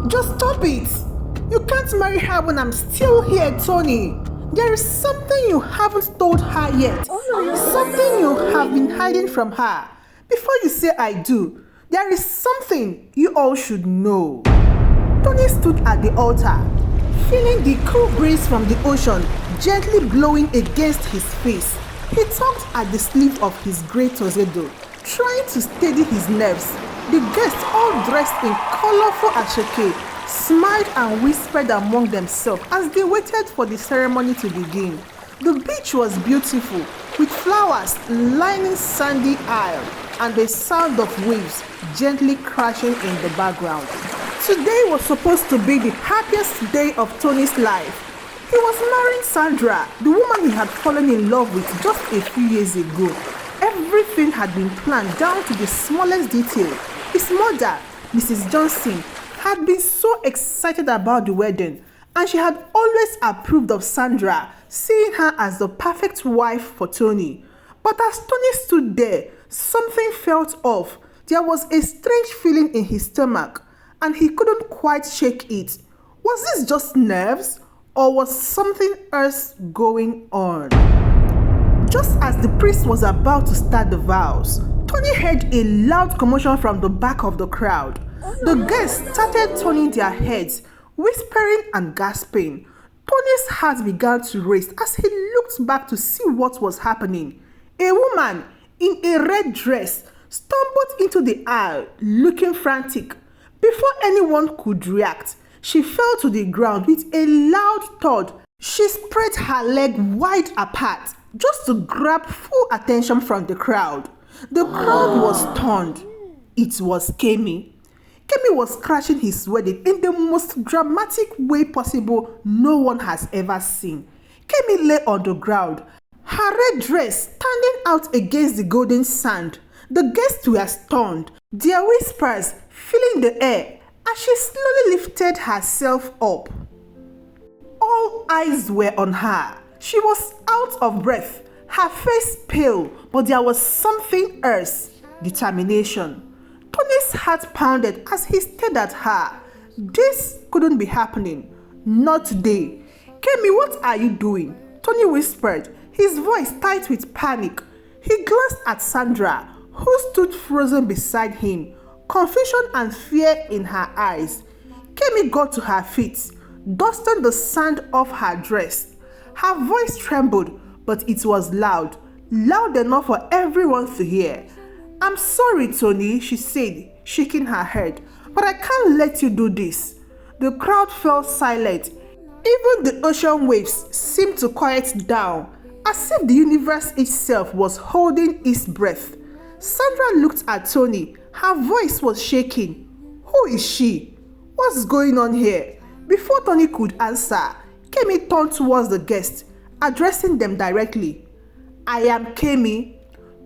Just stop it! You can't marry her when I'm still here, Tony. There is something you haven't told her yet. Something you have been hiding from her. Before you say I do, there is something you all should know. Tony stood at the altar, feeling the cool breeze from the ocean gently blowing against his face. He tugged at the sleeve of his grey tuxedo, trying to steady his nerves. The guests, all dressed in colorful asheke, smiled and whispered among themselves as they waited for the ceremony to begin. The beach was beautiful, with flowers lining sandy isle and the sound of waves gently crashing in the background. Today was supposed to be the happiest day of Tony's life. He was marrying Sandra, the woman he had fallen in love with just a few years ago. Everything had been planned down to the smallest detail. His mother, Mrs. Johnson, had been so excited about the wedding, and she had always approved of Sandra, seeing her as the perfect wife for Tony. But as Tony stood there, something felt off. There was a strange feeling in his stomach, and he couldn't quite shake it. Was this just nerves, or was something else going on? Just as the priest was about to start the vows, Tony heard a loud commotion from the back of the crowd. The guests started turning their heads, whispering and gasping. Tony's heart began to race as he looked back to see what was happening. A woman in a red dress stumbled into the aisle, looking frantic. Before anyone could react, she fell to the ground with a loud thud. She spread her leg wide apart just to grab full attention from the crowd. The crowd was stunned. It was Kemi. Kemi was crashing his wedding in the most dramatic way possible no one has ever seen. Kemi lay on the ground, her red dress standing out against the golden sand. The guests were stunned, their whispers filling the air as she slowly lifted herself up. All eyes were on her. She was out of breath, her face pale, but there was something else: determination. Tony's heart pounded as he stared at her. This couldn't be happening. Not today. Kemi, what are you doing? Tony whispered, his voice tight with panic. He glanced at Sandra, who stood frozen beside him, confusion and fear in her eyes. Kemi got to her feet, dusting the sand off her dress. Her voice trembled, but it was loud enough for everyone to hear. I'm sorry, Tony, she said, shaking her head, but I can't let you do this. The crowd fell silent. Even the ocean waves seemed to quiet down, as if the universe itself was holding its breath. Sandra looked at Tony. Her voice was shaking. Who is she? What's going on here? Before Tony could answer, Kemi turned towards the guests, addressing them directly. I am Kemi.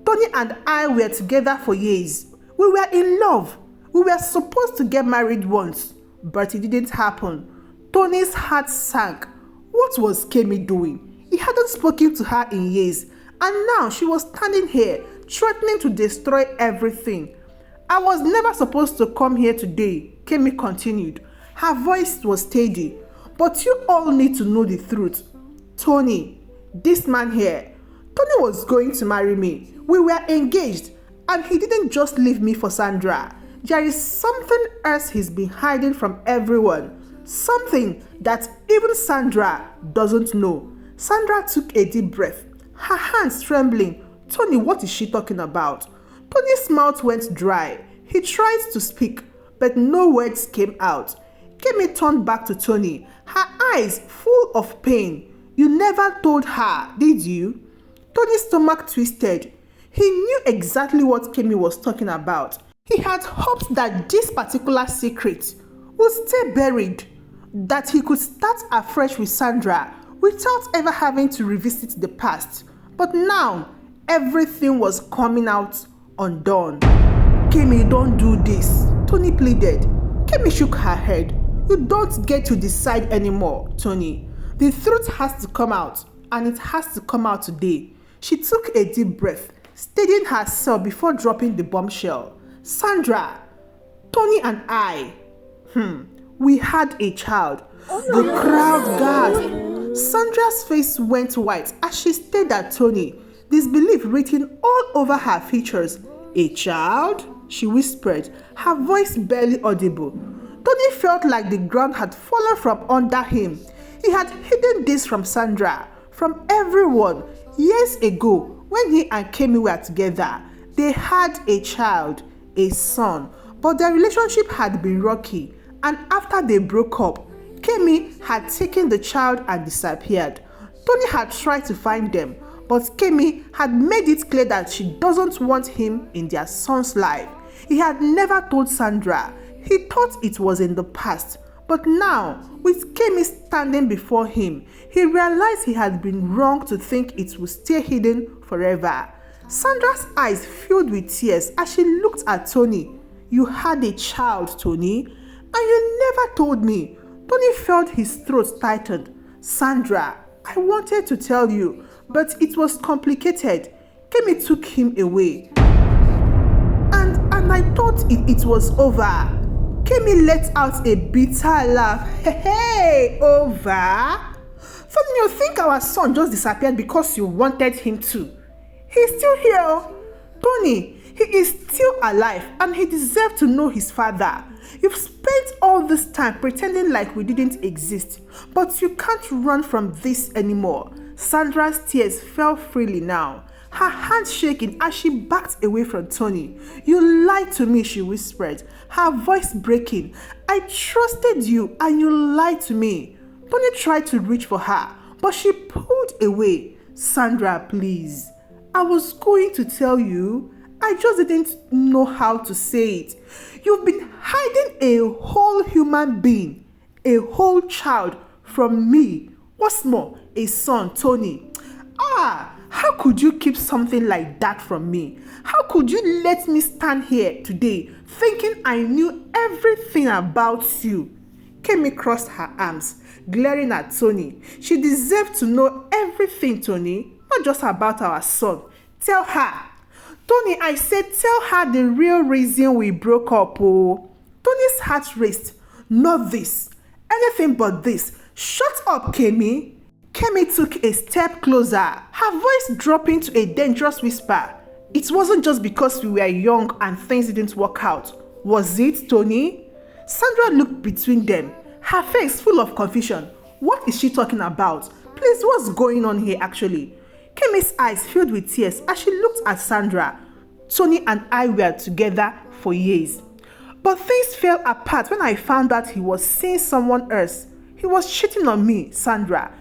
Tony and I were together for years. We were in love. We were supposed to get married once, but it didn't happen. Tony's heart sank. What was Kemi doing? He hadn't spoken to her in years, and now she was standing here, threatening to destroy everything. I was never supposed to come here today, Kemi continued. Her voice was steady. But you all need to know the truth. Tony, this man here, Tony was going to marry me. We were engaged, and he didn't just leave me for Sandra. There is something else he's been hiding from everyone. Something that even Sandra doesn't know. Sandra took a deep breath, her hands trembling. Tony, what is she talking about? Tony's mouth went dry. He tried to speak, but no words came out. Kemi turned back to Tony, her eyes full of pain. You never told her, did you? Tony's stomach twisted. He knew exactly what Kemi was talking about. He had hoped that this particular secret would stay buried, that he could start afresh with Sandra without ever having to revisit the past. But now, everything was coming out undone. Kemi, don't do this, Tony pleaded. Kemi shook her head. You don't get to decide anymore, Tony. The truth has to come out, and it has to come out today. She took a deep breath, steadying herself before dropping the bombshell. Sandra, Tony and I, We had a child. The crowd gasped. Sandra's face went white as she stared at Tony, disbelief written all over her features. A child? She whispered, her voice barely audible. Tony felt like the ground had fallen from under him. He had hidden this from Sandra, from everyone. Years ago, when he and Kemi were together, they had a child, a son, but their relationship had been rocky, and after they broke up, Kemi had taken the child and disappeared. Tony had tried to find them, but Kemi had made it clear that she doesn't want him in their son's life. He had never told Sandra. He thought it was in the past, but now, with Kemi standing before him, he realized he had been wrong to think it would stay hidden forever. Sandra's eyes filled with tears as she looked at Tony. You had a child, Tony, and you never told me. Tony felt his throat tightened. Sandra, I wanted to tell you, but it was complicated. Kemi took him away. And I thought it was over. Kemi let out a bitter laugh. Hey, over? So you think our son just disappeared because you wanted him to? He's still here. Tony, he is still alive and he deserves to know his father. You've spent all this time pretending like we didn't exist, but you can't run from this anymore. Sandra's tears fell freely now, her hands shaking as she backed away from Tony. You lied to me, she whispered, her voice breaking. I trusted you and you lied to me. Tony tried to reach for her, but she pulled away. Sandra, please. I was going to tell you. I just didn't know how to say it. You've been hiding a whole human being, a whole child from me. What's more, a son, Tony. How could you keep something like that from me? How could you let me stand here today thinking I knew everything about you? Kemi crossed her arms, glaring at Tony. She deserved to know everything, Tony, not just about our son. Tell her. Tony, I said tell her the real reason we broke up. Oh. Tony's heart raced. Not this. Anything but this. Shut up, Kemi. Kemi took a step closer, her voice dropping to a dangerous whisper. It wasn't just because we were young and things didn't work out. Was it, Tony? Sandra looked between them, her face full of confusion. What is she talking about? Please, what's going on here actually? Kemi's eyes filled with tears as she looked at Sandra. Tony and I were together for years. But things fell apart when I found out he was seeing someone else. He was cheating on me, Sandra.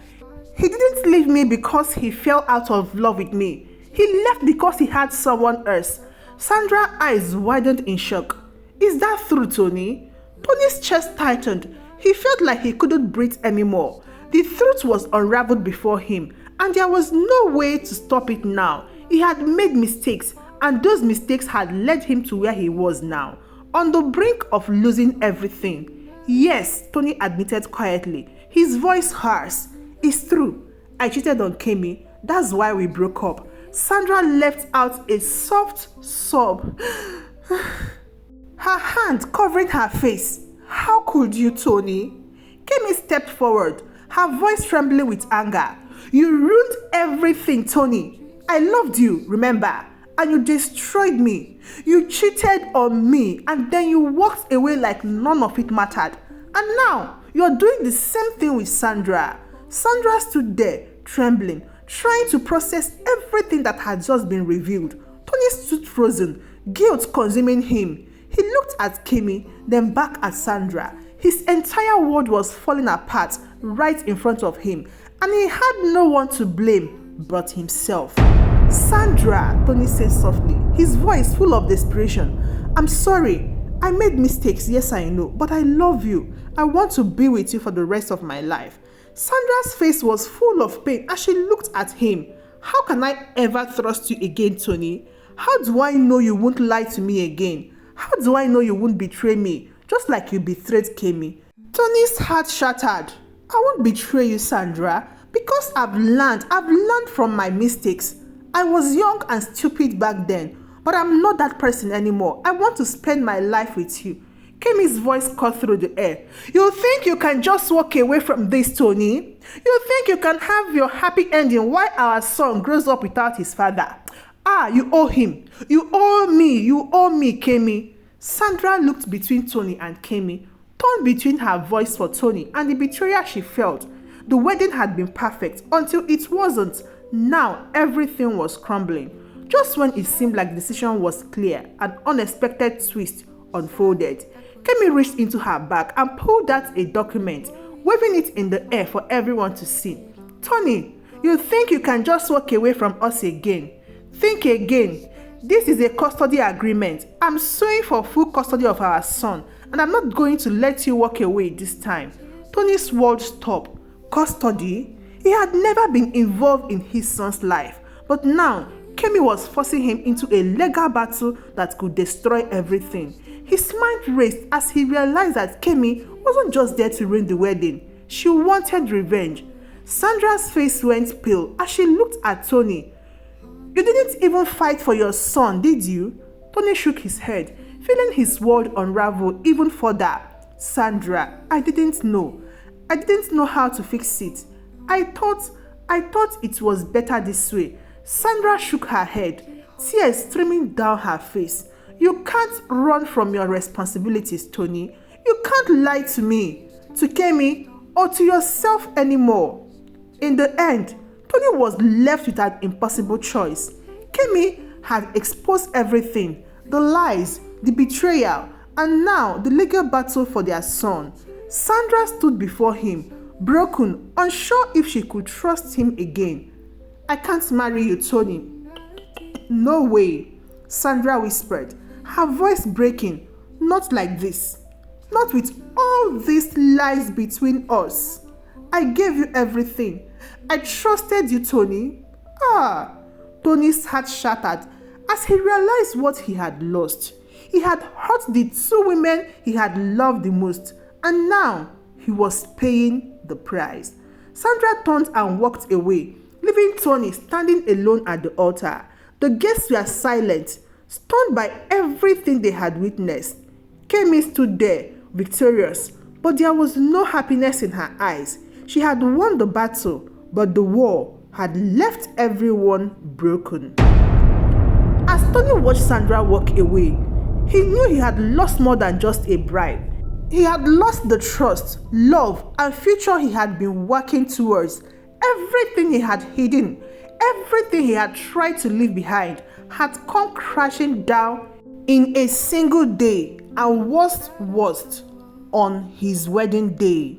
He didn't leave me because he fell out of love with me. He left because he had someone else. Sandra's eyes widened in shock. Is that true, Tony? Tony's chest tightened. He felt like he couldn't breathe anymore. The truth was unraveled before him, and there was no way to stop it now. He had made mistakes, and those mistakes had led him to where he was now, on the brink of losing everything. Yes, Tony admitted quietly, his voice harsh. It's true. I cheated on Kemi. That's why we broke up. Sandra left out a soft sob. Her hand covering her face. How could you, Tony? Kemi stepped forward, her voice trembling with anger. You ruined everything, Tony. I loved you, remember? And you destroyed me. You cheated on me and then you walked away like none of it mattered. And now, you're doing the same thing with Sandra. Sandra stood there, trembling, trying to process everything that had just been revealed. Tony stood frozen, guilt consuming him. He looked at Kemi, then back at Sandra. His entire world was falling apart right in front of him, and he had no one to blame but himself. Sandra, Tony said softly, his voice full of desperation. I'm sorry. I made mistakes, yes I know, but I love you. I want to be with you for the rest of my life. Sandra's face was full of pain as she looked at him. How can I ever trust you again, Tony? How do I know you won't lie to me again? How do I know you won't betray me, just like you betrayed Kemi? Tony's heart shattered. I won't betray you, Sandra, because I've learned from my mistakes. I was young and stupid back then, but I'm not that person anymore. I want to spend my life with you. Kemi's voice cut through the air. You think you can just walk away from this, Tony? You think you can have your happy ending while our son grows up without his father? You owe him. You owe me. You owe me, Kemi. Sandra looked between Tony and Kemi, torn between her voice for Tony and the betrayal she felt. The wedding had been perfect until it wasn't. Now everything was crumbling. Just when it seemed like the decision was clear, an unexpected twist unfolded. Kemi reached into her bag and pulled out a document, waving it in the air for everyone to see. Tony, you think you can just walk away from us again? Think again. This is a custody agreement. I'm suing for full custody of our son, and I'm not going to let you walk away this time. Tony's world stopped. Custody? He had never been involved in his son's life, but now Kemi was forcing him into a legal battle that could destroy everything. His mind raced as he realized that Kemi wasn't just there to ruin the wedding. She wanted revenge. Sandra's face went pale as she looked at Tony. You didn't even fight for your son, did you? Tony shook his head, feeling his world unravel even further. Sandra, I didn't know. I didn't know how to fix it. I thought it was better this way. Sandra shook her head, tears streaming down her face. You can't run from your responsibilities, Tony. You can't lie to me, to Kemi, or to yourself anymore. In the end, Tony was left with an impossible choice. Kemi had exposed everything, the lies, the betrayal, and now the legal battle for their son. Sandra stood before him, broken, unsure if she could trust him again. I can't marry you, Tony. No way, Sandra whispered, her voice breaking. Not like this. Not with all these lies between us. I gave you everything. I trusted you, Tony. Tony's heart shattered as he realized what he had lost. He had hurt the two women he had loved the most, and now he was paying the price. Sandra turned and walked away, leaving Tony standing alone at the altar. The guests were silent, stunned by everything they had witnessed. Kemi stood there, victorious, but there was no happiness in her eyes. She had won the battle, but the war had left everyone broken. As Tony watched Sandra walk away, he knew he had lost more than just a bride. He had lost the trust, love, and future he had been working towards. Everything he had hidden, everything he had tried to leave behind, had come crashing down in a single day, and worst, on his wedding day.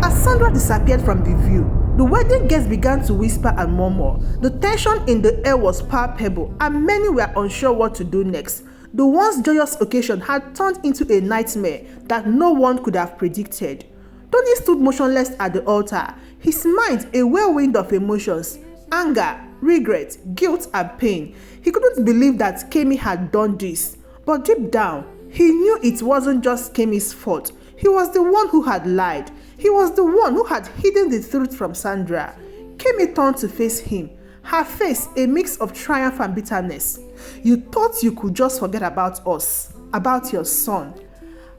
As Sandra disappeared from the view, the wedding guests began to whisper and murmur. The tension in the air was palpable, and many were unsure what to do next. The once joyous occasion had turned into a nightmare that no one could have predicted. Tony stood motionless at the altar, his mind a whirlwind of emotions, anger, regret, guilt, and pain. He couldn't believe that Kemi had done this, but deep down, he knew it wasn't just Kemi's fault. He was the one who had lied. He was the one who had hidden the truth from Sandra. Kemi turned to face him, her face a mix of triumph and bitterness. You thought you could just forget about us, about your son.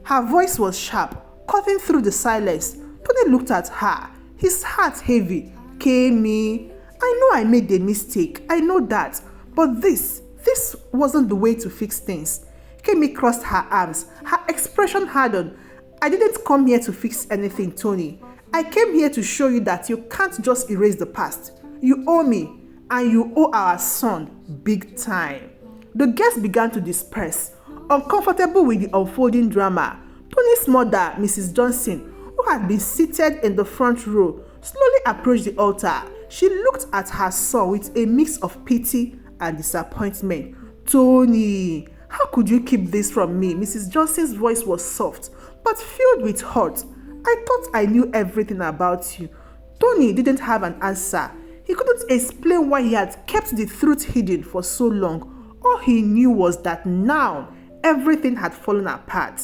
Her voice was sharp, cutting through the silence. Tony looked at her, his heart heavy. Kemi, I know I made a mistake, I know that, but this wasn't the way to fix things. Kemi crossed her arms, her expression hardened. I didn't come here to fix anything, Tony. I came here to show you that you can't just erase the past. You owe me, and you owe our son big time. The guests began to disperse, uncomfortable with the unfolding drama. Tony's mother, Mrs. Johnson, who had been seated in the front row, slowly approached the altar. She looked at her son with a mix of pity and disappointment. Tony, how could you keep this from me? Mrs. Johnson's voice was soft, but filled with hurt. I thought I knew everything about you. Tony didn't have an answer. He couldn't explain why he had kept the truth hidden for so long. All he knew was that now everything had fallen apart.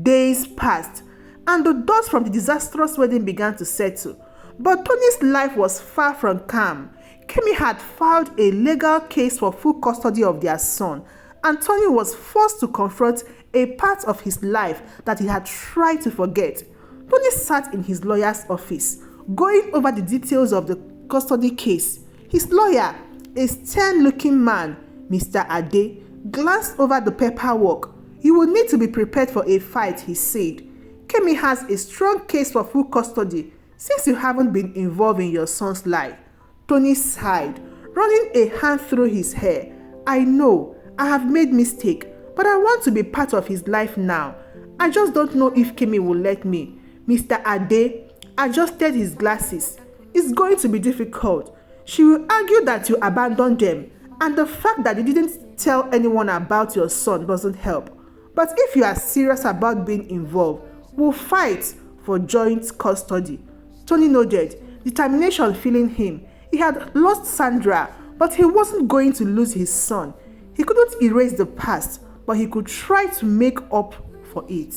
Days passed, and the dust from the disastrous wedding began to settle. But Tony's life was far from calm. Kemi had filed a legal case for full custody of their son, and Tony was forced to confront a part of his life that he had tried to forget. Tony sat in his lawyer's office, going over the details of the custody case. His lawyer, a stern-looking man, Mr. Ade, glanced over the paperwork. "You will need to be prepared for a fight," he said. "Kemi has a strong case for full custody since you haven't been involved in your son's life." Tony sighed, running a hand through his hair. "I know, I have made mistake, but I want to be part of his life now. I just don't know if Kemi will let me." Mr. Ade adjusted his glasses. "It's going to be difficult. She will argue that you abandoned them, and the fact that you didn't tell anyone about your son doesn't help. But if you are serious about being involved, we'll fight for joint custody." Tony nodded, determination filling him. He had lost Sandra, but he wasn't going to lose his son. He couldn't erase the past, but he could try to make up for it.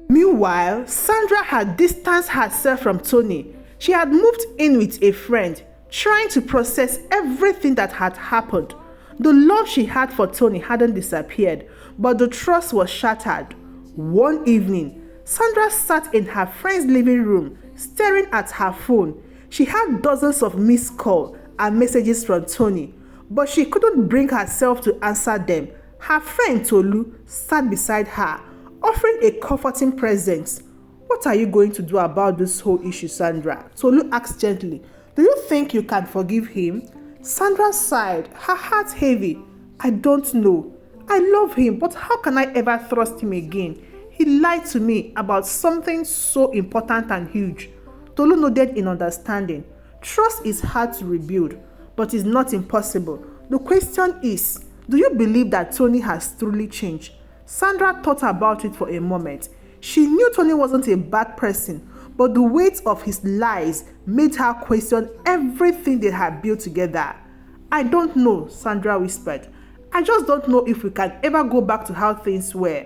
Meanwhile, Sandra had distanced herself from Tony. She had moved in with a friend, trying to process everything that had happened. The love she had for Tony hadn't disappeared, but the trust was shattered. One evening, Sandra sat in her friend's living room, staring at her phone. She had dozens of missed calls and messages from Tony, but she couldn't bring herself to answer them. Her friend Tolu sat beside her, offering a comforting presence. "What are you going to do about this whole issue, Sandra?" Tolu asked gently. "Do you think you can forgive him?" Sandra sighed, her heart heavy. "I don't know. I love him, but how can I ever trust him again? He lied to me about something so important and huge." Tolu nodded in understanding. Trust is hard to rebuild, but it's not impossible. The question is, do you believe that Tony has truly changed? Sandra thought about it for a moment. She knew Tony wasn't a bad person, but the weight of his lies made her question everything they had built together. "I don't know," Sandra whispered. "I just don't know if we can ever go back to how things were."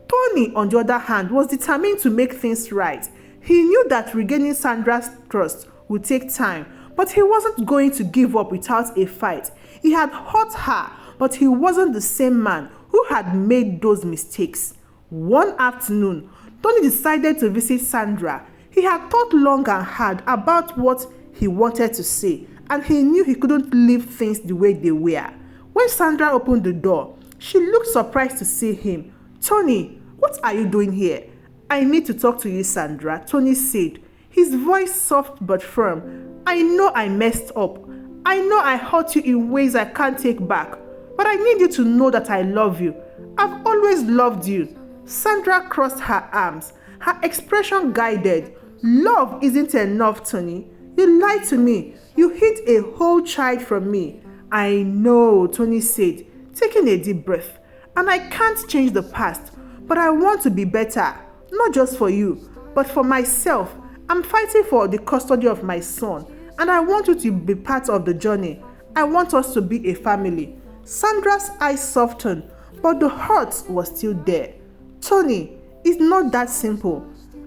Tony, on the other hand, was determined to make things right. He knew that regaining Sandra's trust would take time, but he wasn't going to give up without a fight. He had hurt her, but he wasn't the same man who had made those mistakes. One afternoon, Tony decided to visit Sandra. He had thought long and hard about what he wanted to say, and he knew he couldn't leave things the way they were. When Sandra opened the door, she looked surprised to see him. "Tony, what are you doing here?" "I need to talk to you, Sandra," Tony said, his voice soft but firm. "I know I messed up. I know I hurt you in ways I can't take back. But I need you to know that I love you. I've always loved you." Sandra crossed her arms, her expression guided. "Love isn't enough, Tony. You lied to me. You hid a whole child from me." "I know," Tony said, taking a deep breath. "And I can't change the past, but I want to be better. Not just for you, but for myself. I'm fighting for the custody of my son, and I want you to be part of the journey. I want us to be a family." Sandra's eyes softened, but the hurt was still there. "Tony, it's not that simple."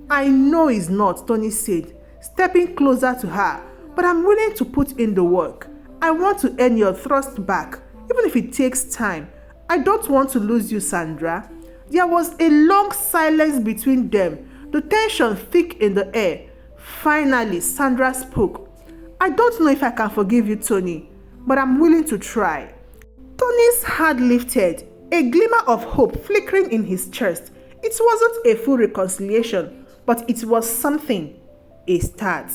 "I know it's not," Tony said, stepping closer to her, "but I'm willing to put in the work. I want to earn your trust back, even if it takes time. I don't want to lose you, Sandra." There was a long silence between them, the tension thick in the air. Finally, Sandra spoke. "I don't know if I can forgive you, Tony, but I'm willing to try." Tony's heart lifted, a glimmer of hope flickering in his chest. It wasn't a full reconciliation, but it was something, a start.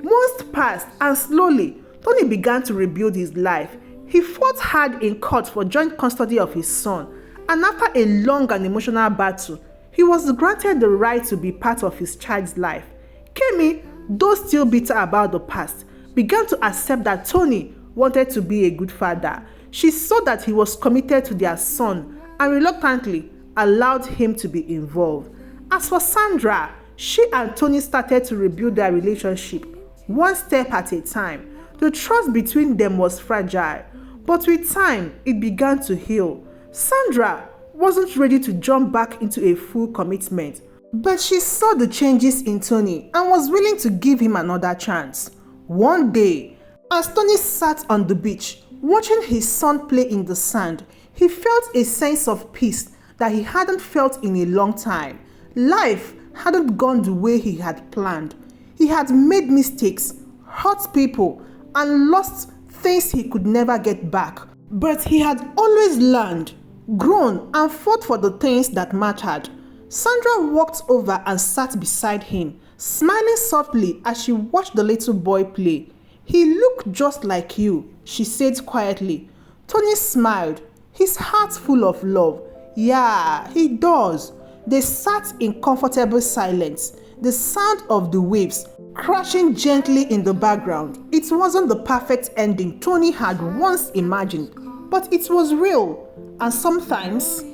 Months passed, and slowly, Tony began to rebuild his life. He fought hard in court for joint custody of his son, and after a long and emotional battle, he was granted the right to be part of his child's life. Kemi, though still bitter about the past, began to accept that Tony wanted to be a good father. She saw that he was committed to their son and reluctantly allowed him to be involved. As for Sandra, she and Tony started to rebuild their relationship, one step at a time. The trust between them was fragile, but with time, it began to heal. Sandra wasn't ready to jump back into a full commitment, but she saw the changes in Tony and was willing to give him another chance. One day, as Tony sat on the beach, watching his son play in the sand, he felt a sense of peace that he hadn't felt in a long time. Life hadn't gone the way he had planned. He had made mistakes, hurt people, and lost things he could never get back. But he had always learned, grown, and fought for the things that mattered. Sandra walked over and sat beside him, smiling softly as she watched the little boy play. "He looked just like you," she said quietly. Tony smiled, his heart full of love. "Yeah, he does." They sat in comfortable silence, the sound of the waves crashing gently in the background. It wasn't the perfect ending Tony had once imagined, but it was real, and sometimes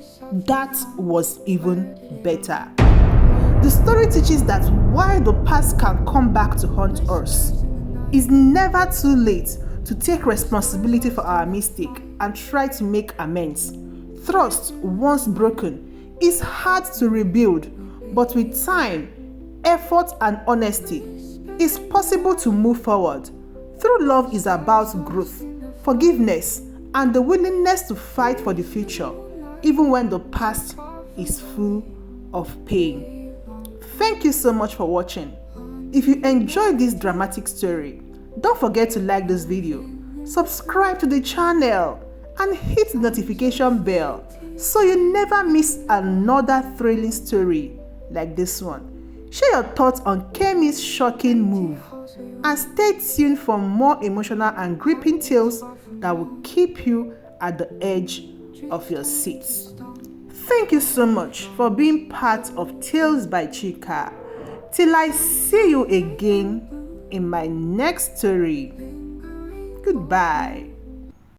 that was even better. The story teaches that while the past can come back to haunt us, it's never too late to take responsibility for our mistake and try to make amends. Trust, once broken, is hard to rebuild, but with time, effort, and honesty, it's possible to move forward. True love is about growth, forgiveness, and the willingness to fight for the future, even when the past is full of pain. Thank you so much for watching. If you enjoyed this dramatic story, don't forget to like this video, subscribe to the channel, and hit the notification bell so you never miss another thrilling story like this one. Share your thoughts on Kemi's shocking move, and stay tuned for more emotional and gripping tales that will keep you at the edge of your seats. Thank you so much for being part of Tales by Chika. Till I see you again in my next story. Goodbye.